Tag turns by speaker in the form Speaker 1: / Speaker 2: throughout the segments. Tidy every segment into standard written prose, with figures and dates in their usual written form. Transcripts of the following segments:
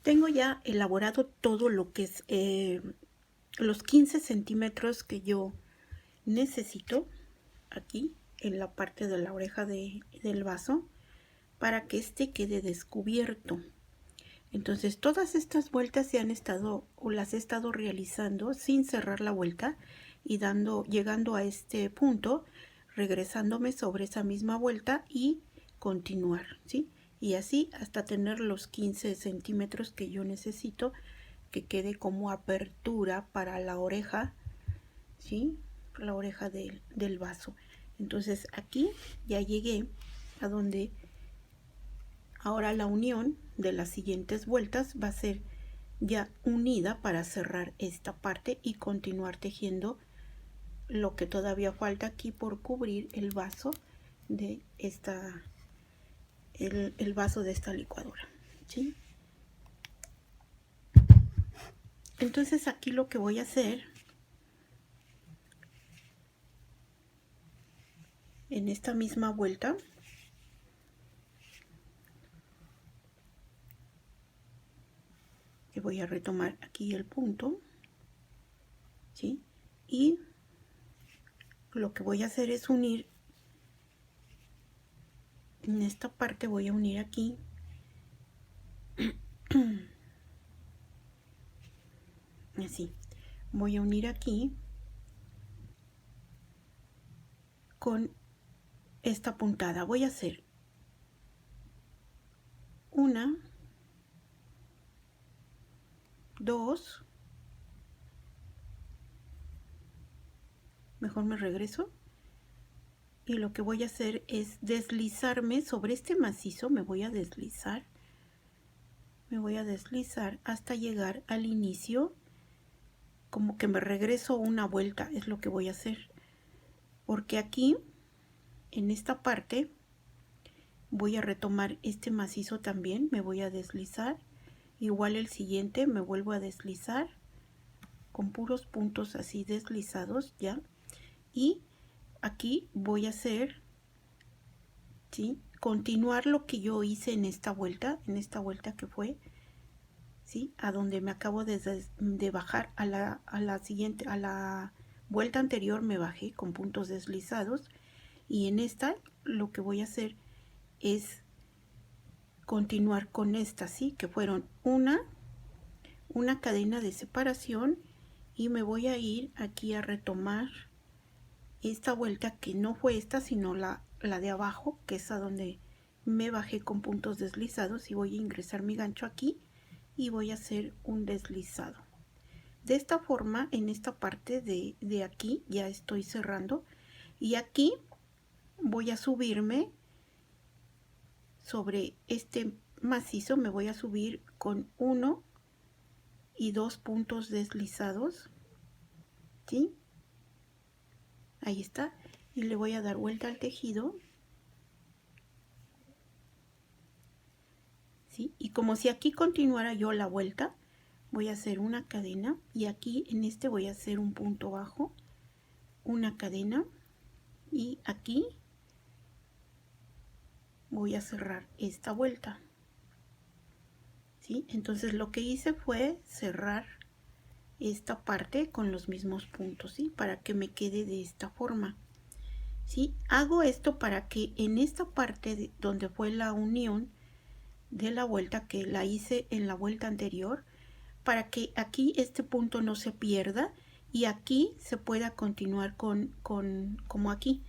Speaker 1: Tengo ya elaborado todo lo que es los 15 centímetros que yo necesito aquí en la parte de la oreja del vaso para que este quede descubierto. Entonces todas estas vueltas se han estado o las he estado realizando sin cerrar la vuelta y llegando a este punto, regresándome sobre esa misma vuelta y continuar, ¿sí? Y así hasta tener los 15 centímetros que yo necesito que quede como apertura para la oreja, ¿sí? La oreja del vaso. Entonces aquí ya llegué a donde ahora la unión de las siguientes vueltas va a ser ya unida para cerrar esta parte y continuar tejiendo lo que todavía falta aquí por cubrir el vaso de el vaso de esta licuadora, ¿sí? Entonces aquí lo que voy a hacer en esta misma vuelta, que voy a retomar aquí el punto, ¿sí? Y lo que voy a hacer es unir en esta parte, voy a unir aquí así, voy a unir aquí con esta puntada. Voy a hacer una, dos, mejor me regreso, y lo que voy a hacer es deslizarme sobre este macizo. Me voy a deslizar hasta llegar al inicio, como que me regreso una vuelta. Es lo que voy a hacer, porque aquí en esta parte voy a retomar este macizo también. Me voy a deslizar, igual el siguiente me vuelvo a deslizar con puros puntos así deslizados ya, y aquí voy a hacer, ¿sí?, continuar lo que yo hice en esta vuelta que fue, ¿sí?, a donde me acabo de bajar a la siguiente, a la vuelta anterior me bajé con puntos deslizados, y en esta lo que voy a hacer es continuar con esta, ¿sí?, que fueron una cadena de separación, y me voy a ir aquí a retomar esta vuelta que no fue esta sino la de abajo, que es a donde me bajé con puntos deslizados, y voy a ingresar mi gancho aquí y voy a hacer un deslizado. De esta forma, en esta parte de aquí ya estoy cerrando, y aquí voy a subirme sobre este macizo, me voy a subir con 1 y 2 puntos deslizados, ¿sí? Ahí está, y le voy a dar vuelta al tejido, ¿sí? Y como si aquí continuara yo la vuelta, voy a hacer una cadena, y aquí en este voy a hacer un punto bajo, una cadena, y aquí voy a cerrar esta vuelta, ¿sí? Entonces lo que hice fue cerrar esta parte con los mismos puntos, ¿sí?, para que me quede de esta forma, ¿sí? Hago esto para que en esta parte donde fue la unión de la vuelta, que la hice en la vuelta anterior, para que aquí este punto no se pierda y aquí se pueda continuar como aquí,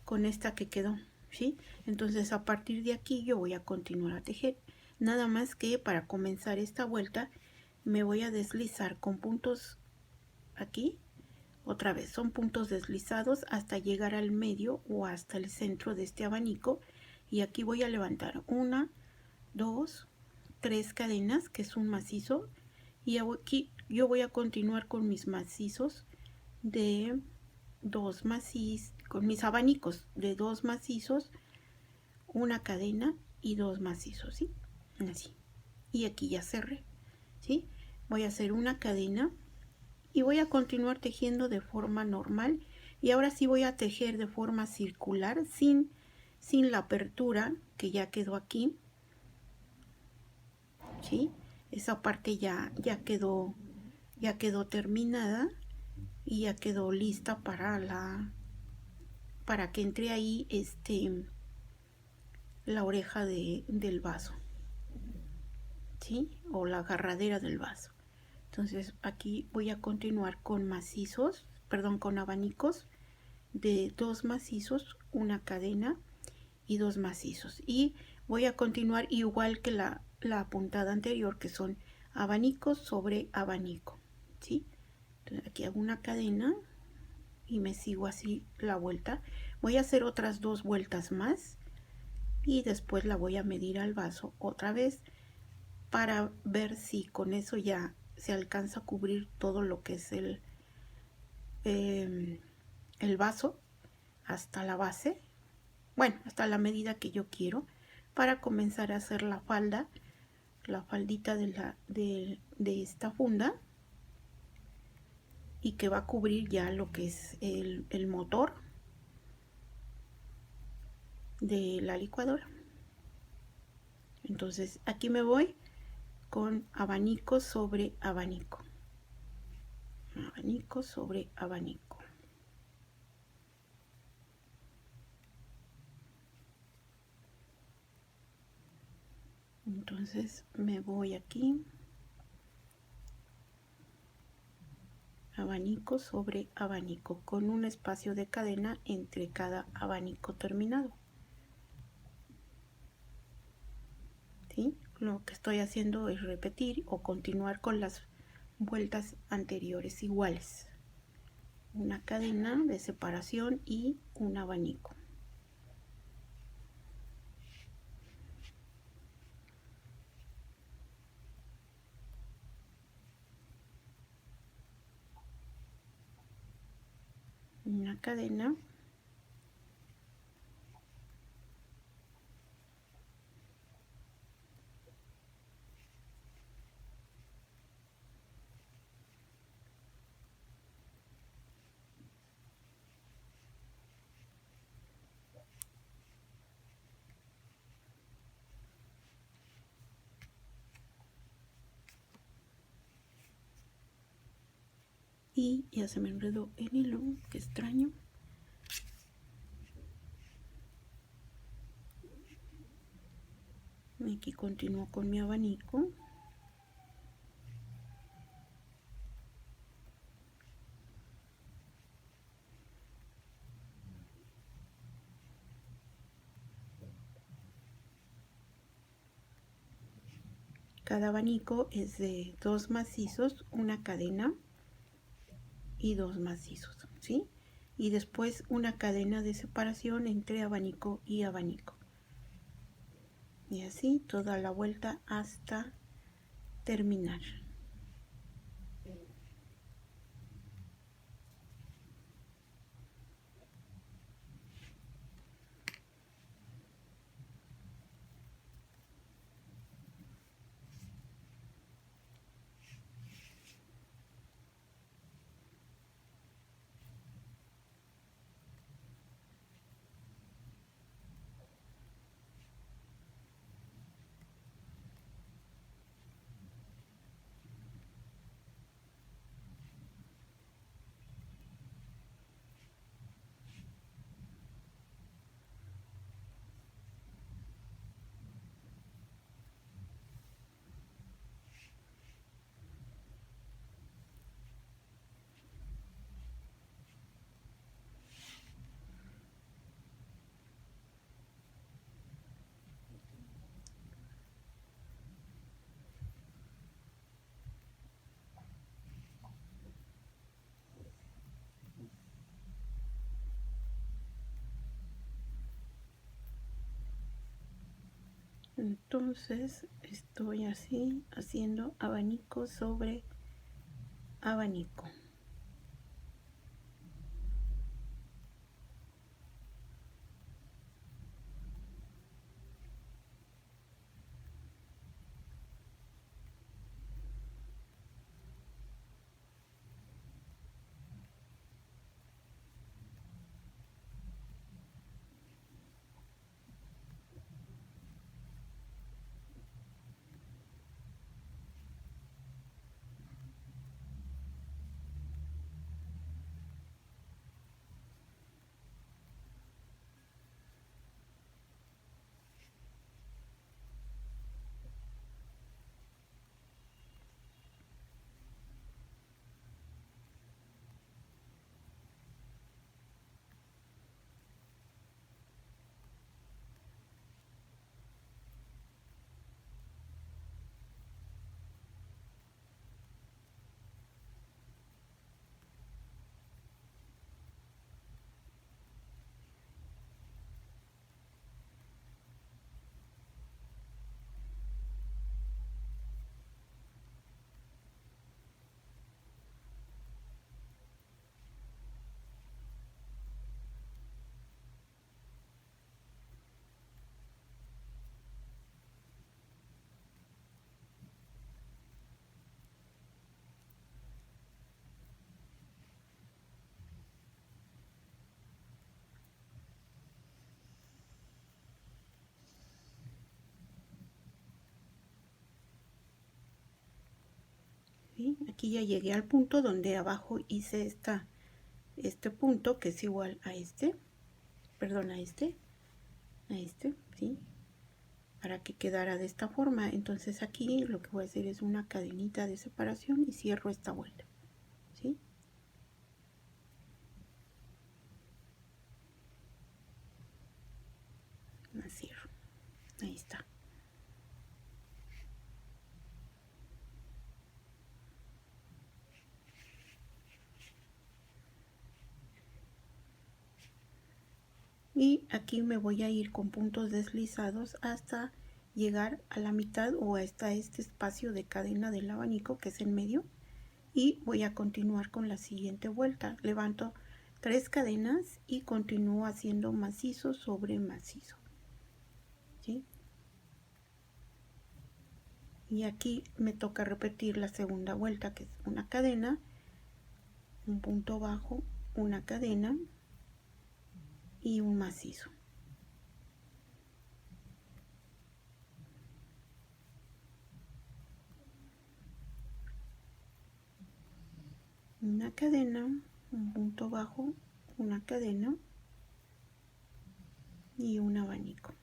Speaker 1: con esta que quedó, ¿sí? Entonces a partir de aquí yo voy a continuar a tejer. Nada más que para comenzar esta vuelta me voy a deslizar con puntos aquí, otra vez son puntos deslizados hasta llegar al medio o hasta el centro de este abanico, y aquí voy a levantar 1, 2, 3 cadenas, que es un macizo, y aquí yo voy a continuar con mis macizos de 2 macizos, con mis abanicos de 2 macizos, una cadena y 2 macizos, ¿sí? Así. Y aquí ya cerré, ¿sí? Voy a hacer una cadena y voy a continuar tejiendo de forma normal, y ahora sí voy a tejer de forma circular sin la apertura que ya quedó aquí, ¿sí? esa parte ya quedó terminada y ya quedó lista para que entre ahí la oreja del vaso, ¿sí? O la agarradera del vaso. Entonces aquí voy a continuar con con abanicos de 2 macizos, una cadena y 2 macizos. Y voy a continuar igual que la puntada anterior, que son abanicos sobre abanico, ¿sí? Entonces aquí hago una cadena y me sigo así la vuelta. Voy a hacer otras 2 vueltas más y después la voy a medir al vaso otra vez para ver si con eso ya se alcanza a cubrir todo lo que es el vaso hasta la base, bueno, hasta la medida que yo quiero, para comenzar a hacer la faldita de esta funda, y que va a cubrir ya lo que es el motor de la licuadora. Entonces aquí me voy con abanico sobre abanico, abanico sobre abanico. Entonces me voy aquí, abanico sobre abanico, con un espacio de cadena entre cada abanico terminado, ¿sí? Lo que estoy haciendo es repetir o continuar con las vueltas anteriores iguales, una cadena de separación y un abanico. Una cadena y ya se me enredó el hilo, qué extraño. Aquí continúo con mi abanico. Cada abanico es de 2 macizos, una cadena y 2 macizos, ¿sí? Y después una cadena de separación entre abanico y abanico. Y así toda la vuelta hasta terminar. Entonces estoy así haciendo abanico sobre abanico. ¿sí? Aquí ya llegué al punto donde abajo hice este punto que es igual a este, perdón, a este, ¿sí? Para que quedara de esta forma. Entonces aquí lo que voy a hacer es una cadenita de separación y cierro esta vuelta, ¿sí? La cierro, ahí está. Y aquí me voy a ir con puntos deslizados hasta llegar a la mitad o hasta este espacio de cadena del abanico que es en medio, y voy a continuar con la siguiente vuelta. Levanto 3 cadenas y continúo haciendo macizo sobre macizo, ¿sí? Y aquí me toca repetir la segunda vuelta, que es una cadena, un punto bajo, una cadena y un macizo. Una cadena, un punto bajo, una cadena y un abanico.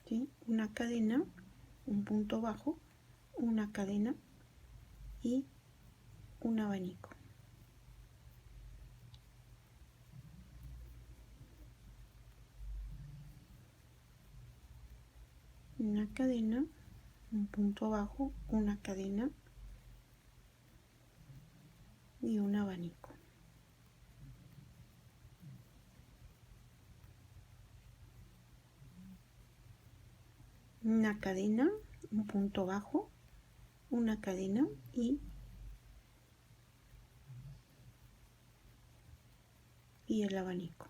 Speaker 1: ¿Sí? Una cadena, un punto bajo, una cadena y un abanico. Una cadena, un punto bajo, una cadena y un abanico. Una cadena, un punto bajo, una cadena y el abanico.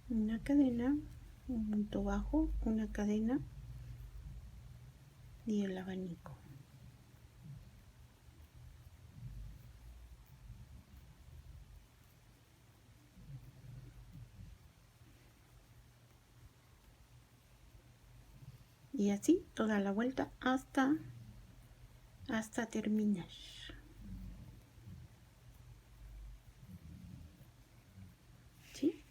Speaker 1: Una cadena, un punto bajo, una cadena y el abanico. Y así toda la vuelta hasta terminar. ¿Sí?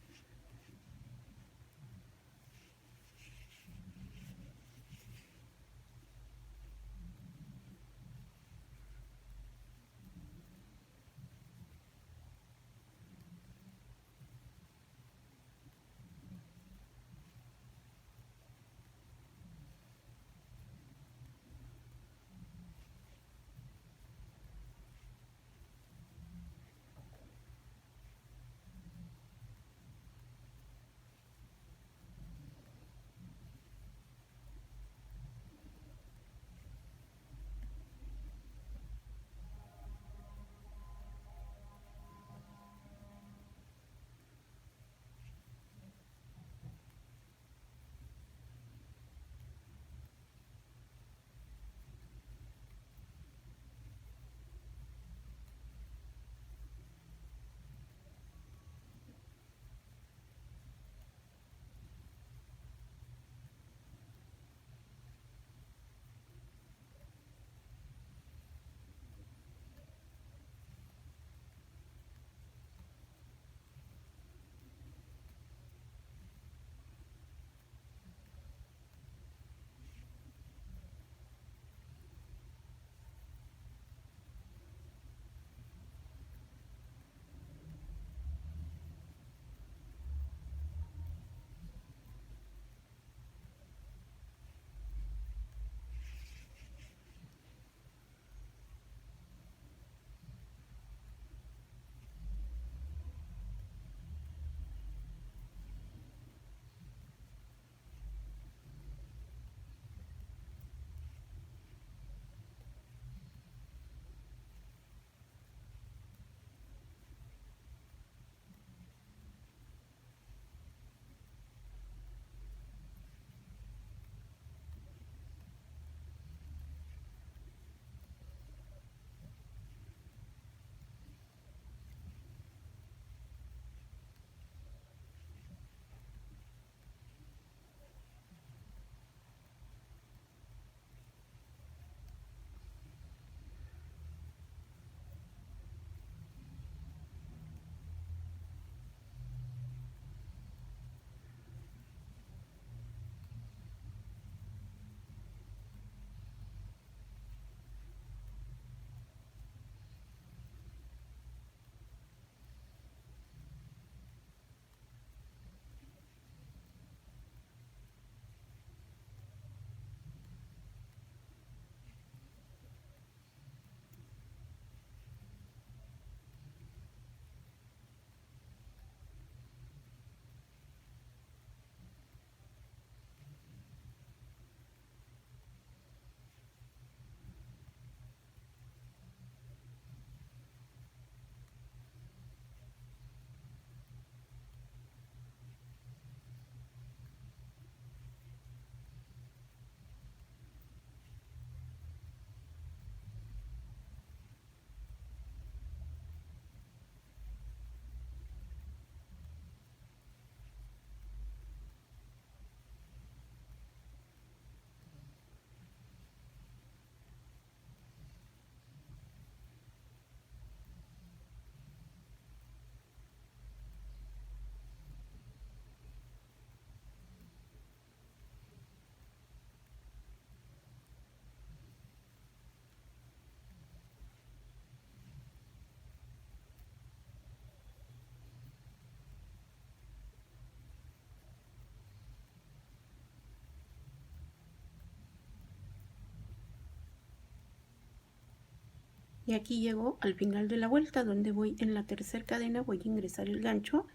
Speaker 1: Y aquí llego al final de la vuelta, donde voy en la tercera cadena, voy a ingresar el gancho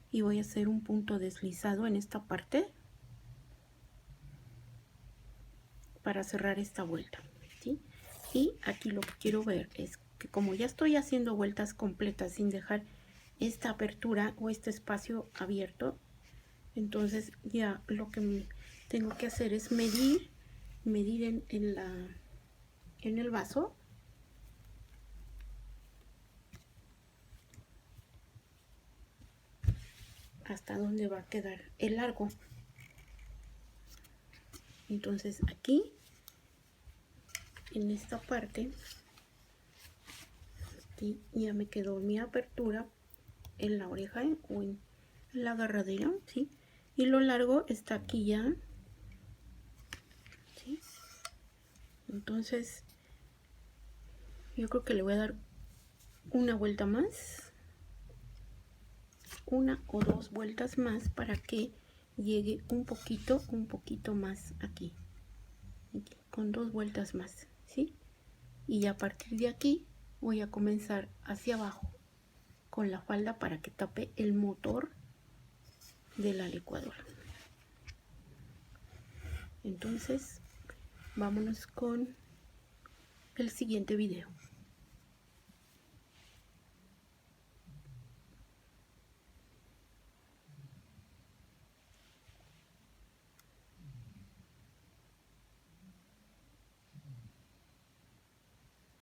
Speaker 1: y voy a hacer un punto deslizado en esta parte para cerrar esta vuelta, ¿sí? Y aquí lo que quiero ver es que como ya estoy haciendo vueltas completas sin dejar esta apertura o este espacio abierto, entonces ya lo que tengo que hacer es medir en el vaso hasta dónde va a quedar el largo. Entonces aquí en esta parte, ¿sí?, ya me quedó mi apertura en la oreja o en la agarradera, ¿sí? Y lo largo está aquí ya, ¿sí? Entonces yo creo que le voy a dar una vuelta más, una o dos vueltas más, para que llegue un poquito más aquí, con dos vueltas más, ¿sí? Y a partir de aquí voy a comenzar hacia abajo con la falda para que tape el motor de la licuadora. Entonces vámonos con el siguiente video.